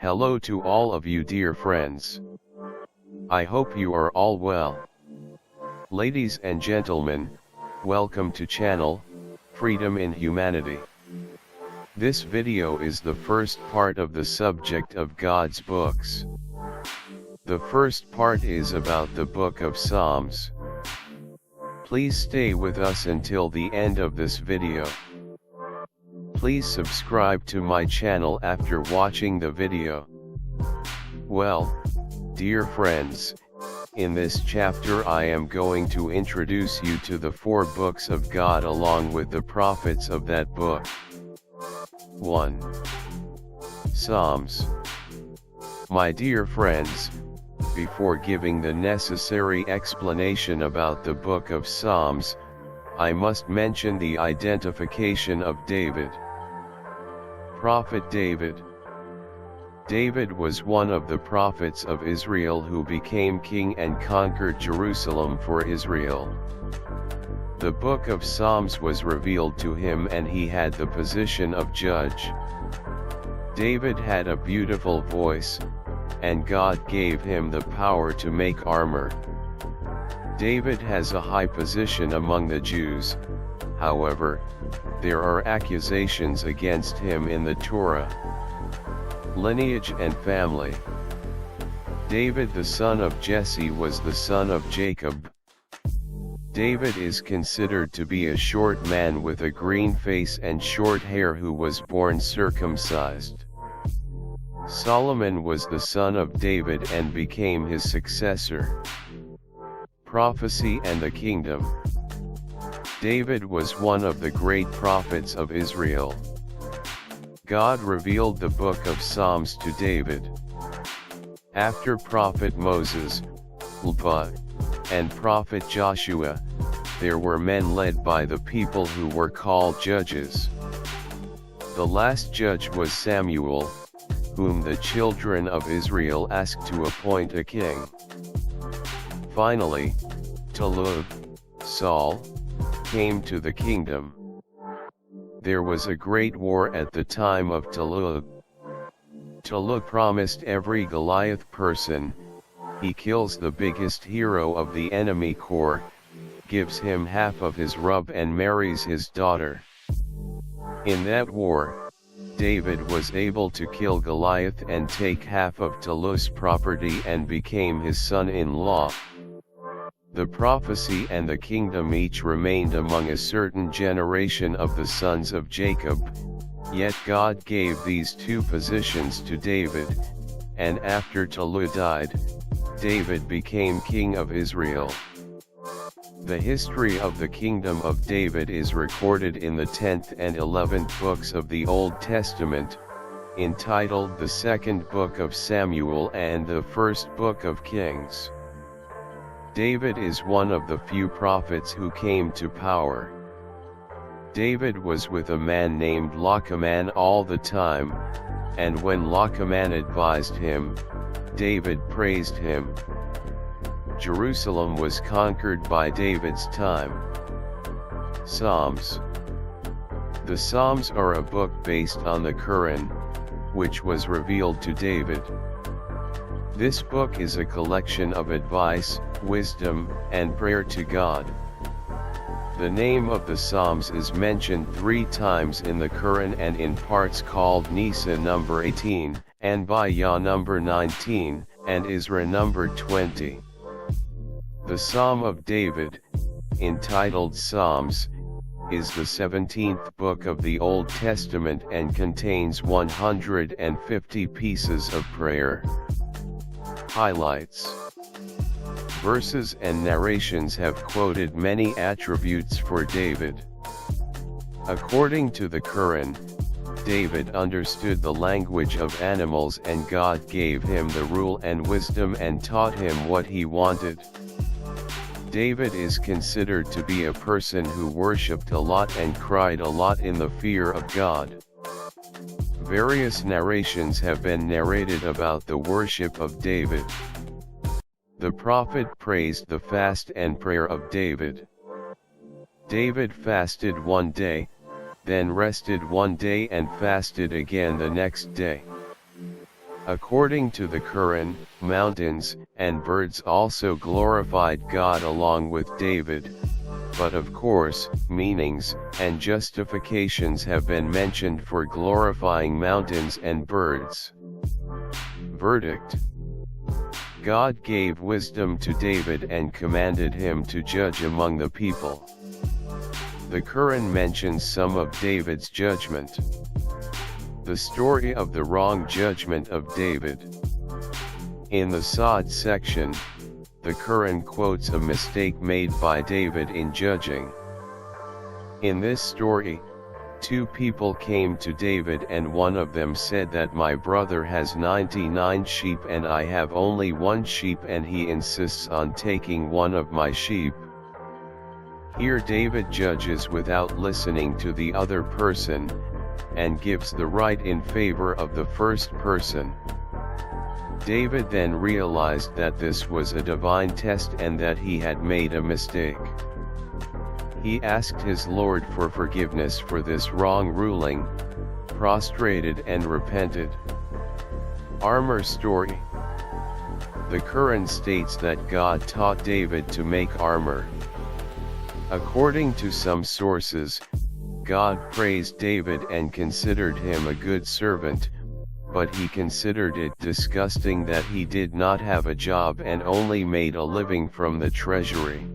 Hello to all of you dear friends. I hope you are all well. Ladies and gentlemen, welcome to channel, Freedom in Humanity. This video is the first part of the subject of God's books. The first part is about the book of Psalms. Please stay with us until the end of this video. Please subscribe to my channel after watching the video. Well, dear friends, in this chapter I am going to introduce you to the 4 books of God along with the prophets of that book. 1. Psalms. My dear friends, before giving the necessary explanation about the book of Psalms, I must mention the identification of David. Prophet David. David was one of the prophets of Israel who became king and conquered Jerusalem for Israel. The book of Psalms was revealed to him and he had the position of judge. David had a beautiful voice, and God gave him the power to make armor. David has a high position among the Jews. However, there are accusations against him in the Torah. Lineage and family. David the son of Jesse was the son of Jacob. David is considered to be a short man with a green face and short hair who was born circumcised. Solomon was the son of David and became his successor. Prophecy and the kingdom. David was one of the great prophets of Israel. God revealed the book of Psalms to David. After prophet Moses, and prophet Joshua, there were men led by the people who were called judges. The last judge was Samuel, whom the children of Israel asked to appoint a king. Finally, Saul, came to the kingdom. There was a great war at the time of Talug promised every Goliath person, he kills the biggest hero of the enemy corps, gives him half of his rub and marries his daughter. In that war, David was able to kill Goliath and take half of Talug's property and became his son-in-law. The prophecy and the kingdom each remained among a certain generation of the sons of Jacob, yet God gave these 2 positions to David, and after Talug died, David became king of Israel. The history of the kingdom of David is recorded in the 10th and 11th books of the Old Testament, entitled the 2nd book of Samuel and the 1st book of Kings. David is one of the few prophets who came to power. David was with a man named Lachaman all the time, and when Lachaman advised him, David praised him. Jerusalem was conquered by David's time. Psalms. The Psalms are a book based on the Quran, which was revealed to David. This book is a collection of advice, wisdom, and prayer to God. The name of the Psalms is mentioned 3 times in the Quran and in parts called Nisa number 18, Anbiya number 19, and Isra number 20. The Psalm of David, entitled Psalms, is the 17th book of the Old Testament and contains 150 pieces of prayer. Highlights. Verses and narrations have quoted many attributes for David. According to the Quran, David understood the language of animals and God gave him the rule and wisdom and taught him what he wanted. David is considered to be a person who worshipped a lot and cried a lot in the fear of God. Various narrations have been narrated about the worship of David. The prophet praised the fast and prayer of David. David fasted one day, then rested one day and fasted again the next day. According to the Quran, mountains and birds also glorified God along with David, but of course, meanings and justifications have been mentioned for glorifying mountains and birds. Verdict: God gave wisdom to David and commanded him to judge among the people. The Quran mentions some of David's judgment. The story of the wrong judgment of David. In the Sa'd section, the Quran quotes a mistake made by David in judging. In this story, two people came to David and one of them said that my brother has 99 sheep and I have only one sheep and he insists on taking one of my sheep. Here David judges without listening to the other person, and gives the right in favor of the first person. David then realized that this was a divine test and that he had made a mistake. He asked his Lord for forgiveness for this wrong ruling, prostrated and repented. Armor story. The Quran states that God taught David to make armor. According to some sources, God praised David and considered him a good servant, but he considered it disgusting that he did not have a job and only made a living from the treasury.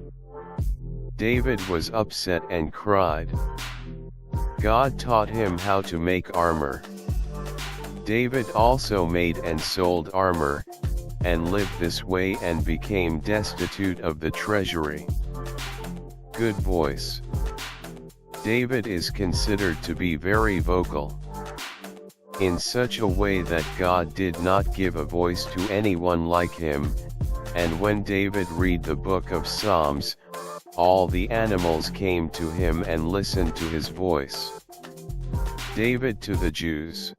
David was upset and cried. God taught him how to make armor. David also made and sold armor, and lived this way and became destitute of the treasury. Good voice. David is considered to be very vocal, in such a way that God did not give a voice to anyone like him, and when David read the book of Psalms, all the animals came to him and listened to his voice. David to the Jews.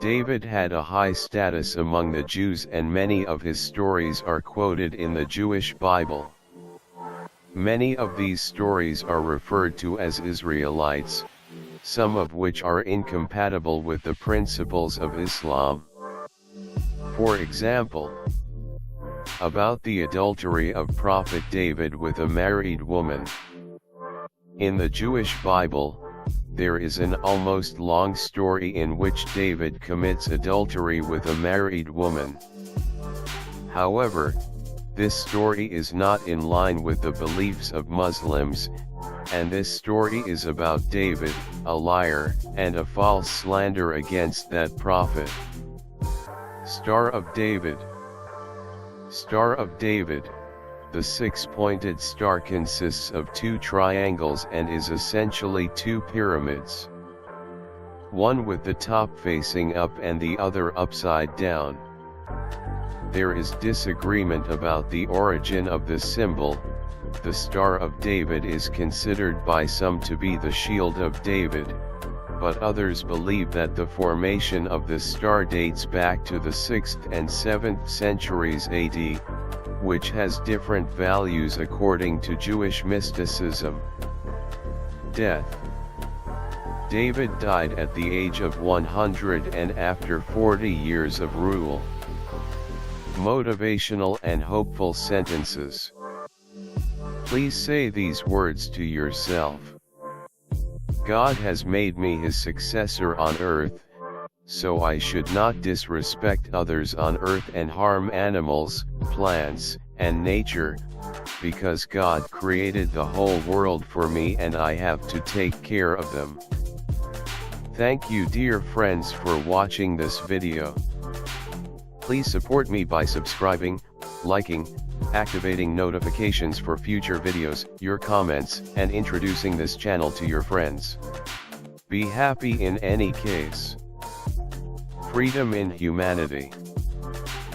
David had a high status among the Jews and many of his stories are quoted in the Jewish Bible. Many of these stories are referred to as Israelites, some of which are incompatible with the principles of Islam. For example, about the adultery of Prophet David with a married woman. In the Jewish Bible, there is an almost long story in which David commits adultery with a married woman. However, this story is not in line with the beliefs of Muslims, and this story is about David, a liar, and a false slander against that prophet. Star of David. Star of David, the six-pointed star consists of two triangles and is essentially two pyramids. One with the top facing up and the other upside down. There is disagreement about the origin of the symbol. The Star of David is considered by some to be the shield of David, but others believe that the formation of the star dates back to the 6th and 7th centuries AD, which has different values according to Jewish mysticism. Death. David died at the age of 100 and after 40 years of rule. Motivational and hopeful sentences. Please say these words to yourself. God has made me his successor on earth, so I should not disrespect others on earth and harm animals, plants, and nature, because God created the whole world for me and I have to take care of them. Thank you dear friends for watching this video. Please support me by subscribing, liking, activating notifications for future videos, your comments, and introducing this channel to your friends. Be happy in any case. Freedom in humanity.